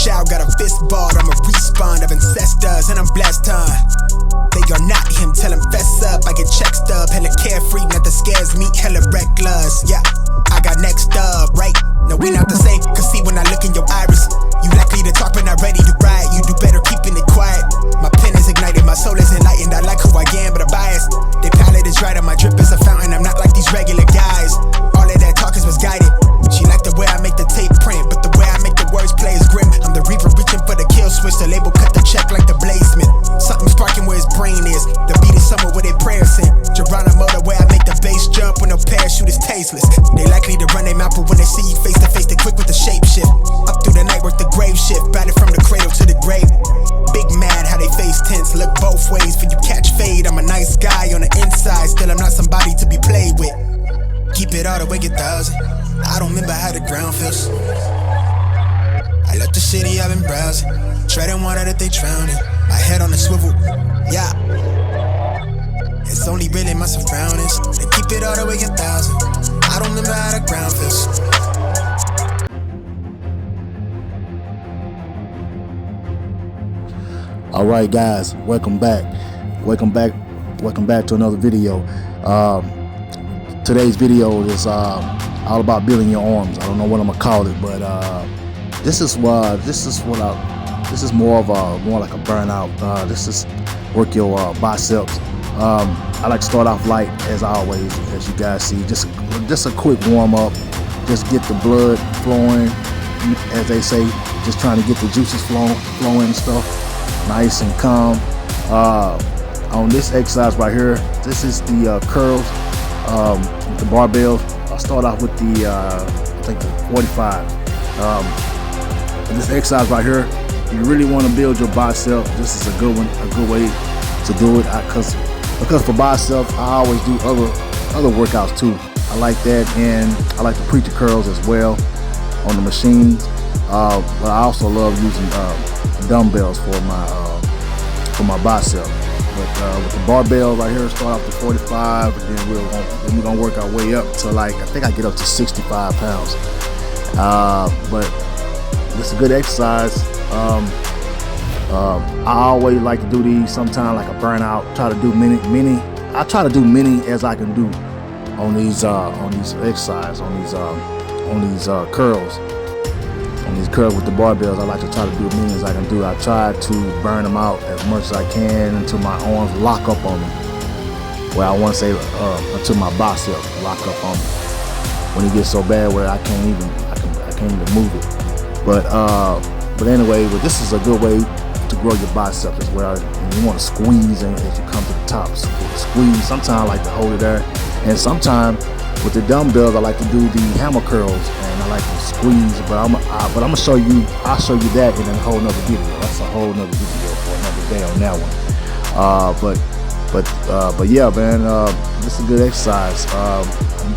out, got a fist balled. I'm a respawn of ancestors, and I'm blessed, They are not him, tell him fess up. I get check stub, hella carefree, nothing scares me, hella reckless. Yeah, I got next up, right? No, we not the same, cause see when I look in your iris, you likely to talk but not ready to ride. You do better keeping it quiet. My pen is ignited, my soul is enlightened. I like who I am, but I'm biased. They palette is right, and my drip is a fountain. I'm not like these regular guys. All of that talk is misguided. She like the way I make the tape print, but the way I make the words play is grim. I'm the reaper reaching for the kill switch. The label cut the check like the bladesmith. Something sparking where his brain is. The beat is somewhere where they prayers sent. Geronimo, the way I make the bass jump when no parachute is tasteless. They likely to run their mouth, but when they see you face to face, they quick with the shape shift. Up through the night, work the grave shift. Batted from the cradle to the grave. Big mad how they face tense. Look both ways for you catch fade. I'm a nice guy on the inside, still I'm not somebody to be played with. Keep it all the way 1,000. I don't remember how the ground feels. I left the city, I've been browsing, treading water that they drowning. My head on the swivel, yeah. It's only really my surroundings. They keep it all the way 1,000. I don't remember how the ground feels. Alright guys, welcome back to another video. Today's video is all about building your arms. I don't know what I'm gonna call it, but this is more like a burnout. This is work your biceps. I like to start off light as always, as you guys see. Just a quick warm up, just get the blood flowing, as they say. Just trying to get the juices flowing and stuff, nice and calm. On this exercise right here, this is the curls, the barbells. I'll start off with the I think the 45. This exercise right here, you really want to build your bicep. This is a good one, a good way to do it. Because for biceps, I always do other workouts too. I like that, and I like the preacher curls as well on the machines. But I also love using dumbbells for my bicep. But with the barbell right here, start off to 45, and then we're gonna work our way up to, like, I think I get up to 65 pounds. But it's a good exercise. I always like to do these sometimes like a burnout. Try to do many. I try to do many as I can do on these exercises, on these curls. On these curls with the barbells, I like to try to do as many as I can do. I try to burn them out as much as I can until my arms lock up on me. Well, I want to say until my biceps lock up on me. When it gets so bad where I can't even move it. But anyway, this is a good way to grow your biceps as well. And you want to squeeze in as you come to the top. Squeeze. Sometimes I like to hold it there, and sometimes with the dumbbells, I like to do the hammer curls, and I like to squeeze. But I'm gonna show you. I'll show you that in a whole nother video. That's a whole nother video for another day on that one. But yeah, man, this is a good exercise.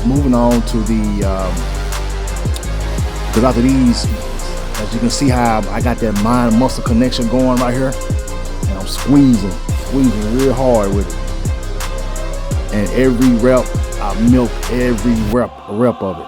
Moving on to the because after these, as you can see how I got that mind muscle connection going right here, and I'm squeezing real hard with it, and every rep I milk every rep of it.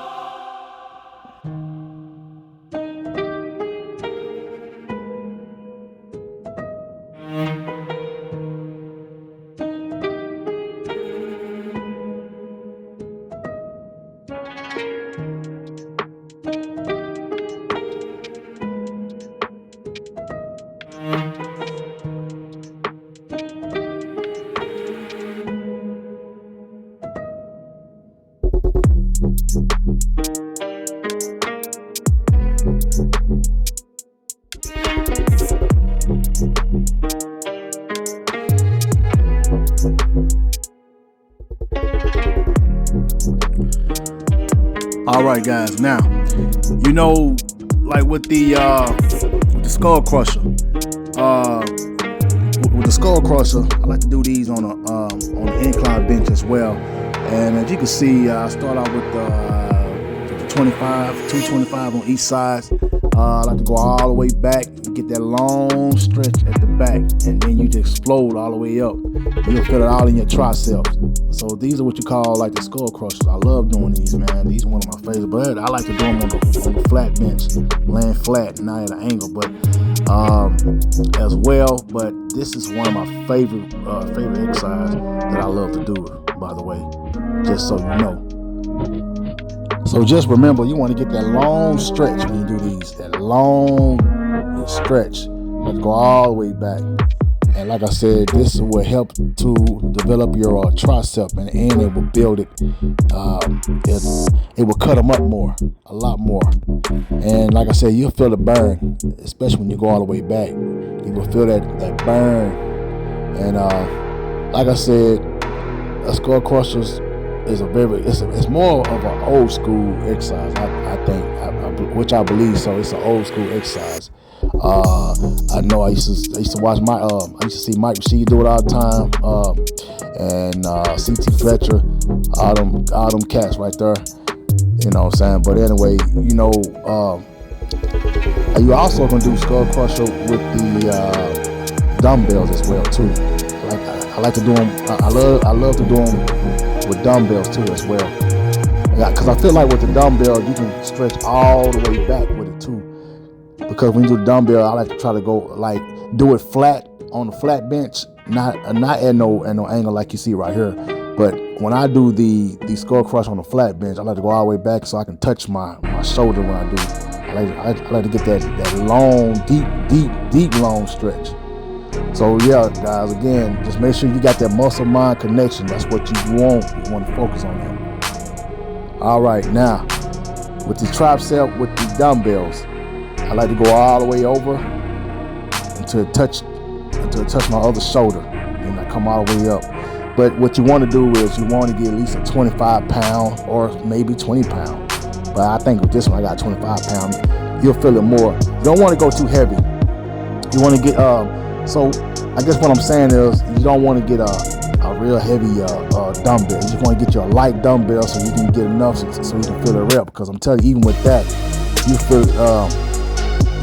All right, guys. Now, you know, like with the skull crusher, with the skull crusher, I like to do these on the incline bench as well. And as you can see, I start out with the 225 on each side. I like to go all the way back and get that long stretch at the back, and then you just explode all the way up. You'll feel it all in your triceps. So these are what you call like the skull crushers. I love doing these, man. These are one of my favorites, but I like to do them on the flat bench, laying flat, not at an angle, but as well. But this is one of my favorite exercise that I love to do, by the way, just so you know. So just remember, you want to get that long stretch when you do these, that long stretch. Let's go all the way back. And like I said, this will help to develop your tricep, and it will build it. It will cut them up more, a lot more. And like I said, you'll feel the burn, especially when you go all the way back. You will feel that burn. And like I said, a skull crushers is it's more of an old school exercise. I think, which I believe so. It's an old school exercise. I know I used to watch I used to see Mike Rashid do it all the time, and CT Fletcher, all them cats right there. You know what I'm saying? But anyway, you know, you also gonna do skull crusher with the dumbbells as well too. I like to do them. I love to do them with dumbbells too as well. Because I feel like with the dumbbell, you can stretch all the way back with it too. Because when you do the dumbbell, I like to try to go like do it flat on the flat bench, not at no angle like you see right here. But when I do the skull crush on the flat bench, I like to go all the way back so I can touch my shoulder when I do. I like to get that long, deep long stretch. So yeah, guys, again, just make sure you got that muscle-mind connection. That's what you want. You want to focus on that. All right, now with the tricep with the dumbbells, I like to go all the way over until it touch my other shoulder, and I come all the way up. But what you want to do is you want to get at least a 25-pound or maybe 20-pound. But I think with this one I got 25-pound. You'll feel it more. You don't want to go too heavy. You want to get so I guess what I'm saying is you don't want to get a real heavy dumbbell. You just want to get you a light dumbbell so you can get enough so you can feel the rep. Because I'm telling you, even with that, you feel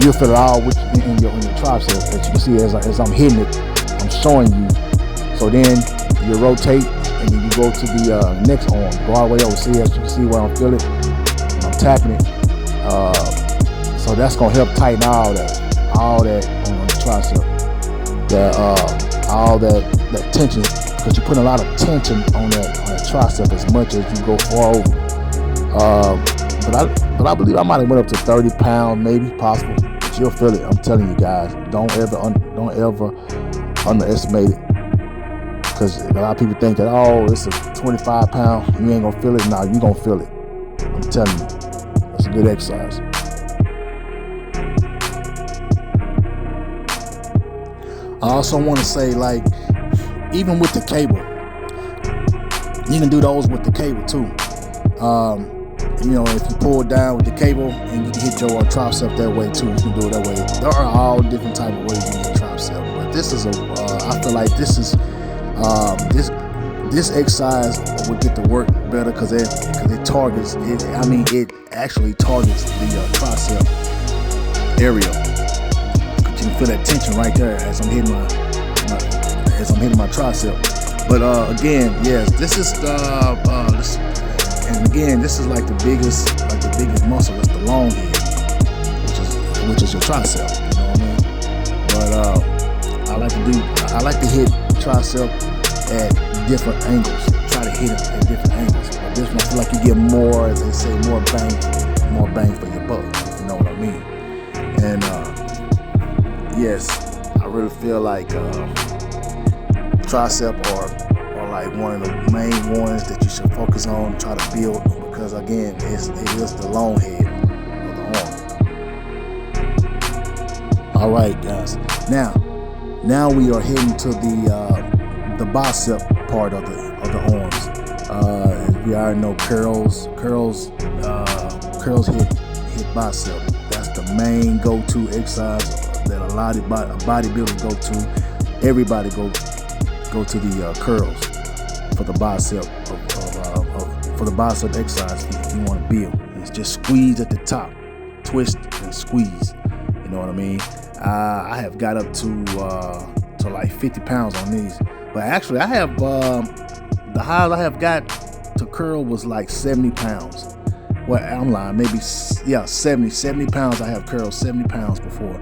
you'll feel it all in your triceps. As you can see, as I'm hitting it, I'm showing you. So then you rotate, and then you go to the next arm. Go all the way over. See, as you can see where I'm feeling, I'm tapping it. So that's gonna help tighten all that on the tricep. All that tension, because you're putting a lot of tension on that tricep as much as you go forward. But I believe I might have went up to 30 pounds, maybe possible. But you'll feel it. I'm telling you guys, don't ever underestimate it. Because a lot of people think that, oh, it's a 25 pound, you ain't gonna feel it. Nah, you gonna feel it. I'm telling you, it's a good exercise. I also want to say, like, even with the cable, you can do those with the cable too. You know, if you pull down with the cable and you can hit your tricep that way too, you can do it that way. There are all different type of ways you can tricep, but this is I feel like this is this exercise would get the work better because it targets it. I mean, it actually targets the tricep area. You can feel that tension right there as I'm hitting my tricep. But again, yes, this is and again, this is like the biggest muscle. It's the long head, which is your tricep. You know what I mean? But I like to hit tricep at different angles. Try to hit it at different angles. But this one, I feel like you get more, as they say, more bang for your buck. If you know what I mean? And yes, I really feel like tricep are like one of the main ones that you should focus on, try to build, because again, it is the long head of the arm. All right, guys. Now we are heading to the bicep part of the arms. We already know curls hit bicep. That's the main go-to exercise that a lot of bodybuilders go to. Everybody go to the curls for the bicep for the bicep exercise. If you want to build, it's just squeeze at the top, twist and squeeze. You know what I mean? I have got up to like 50 pounds on these. But actually, I have the highest I have got to curl was like 70 pounds. Well, I'm lying, maybe 70 pounds. I have curled 70 pounds before.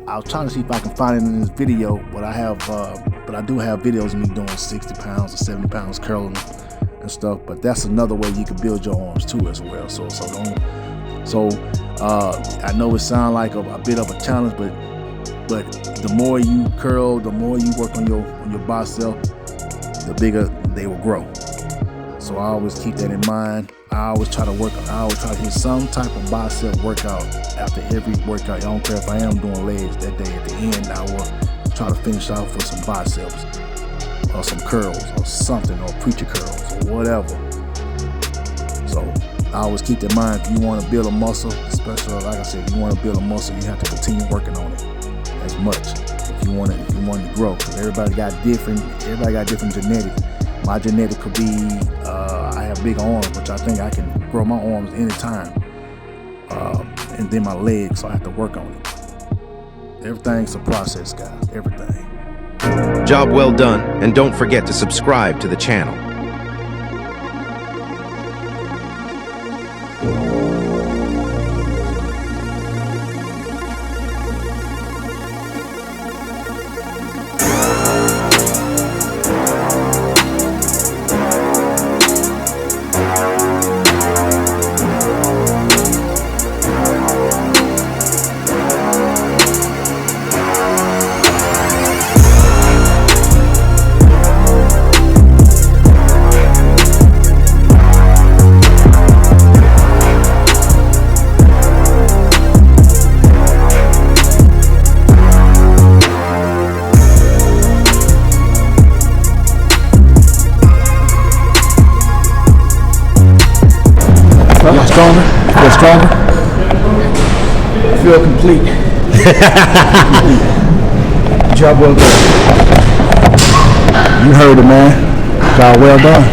I was trying to see if I can find it in this video, but I do have videos of me doing 60 pounds or 70 pounds curling and stuff. But that's another way you can build your arms too as well. I know it sounds like a bit of a challenge, but the more you curl, the more you work on your bicep, the bigger they will grow. So I always keep that in mind. I always try to hit some type of bicep workout after every workout. I don't care if I am doing legs that day. At the end, I will try to finish off with some biceps or some curls or something, or preacher curls or whatever. So I always keep that in mind. If you want to build a muscle, especially like I said, if you want to build a muscle, you have to continue working on it as much if you want to grow. Because everybody got different genetics. My genetic could be I have big arms, which I think I can grow my arms anytime, and then my legs, so I have to work on it. Everything's a process, guys. Everything. Job well done, and don't forget to subscribe to the channel. Feel stronger? I feel complete. Job well done. You heard it, man. Job well done.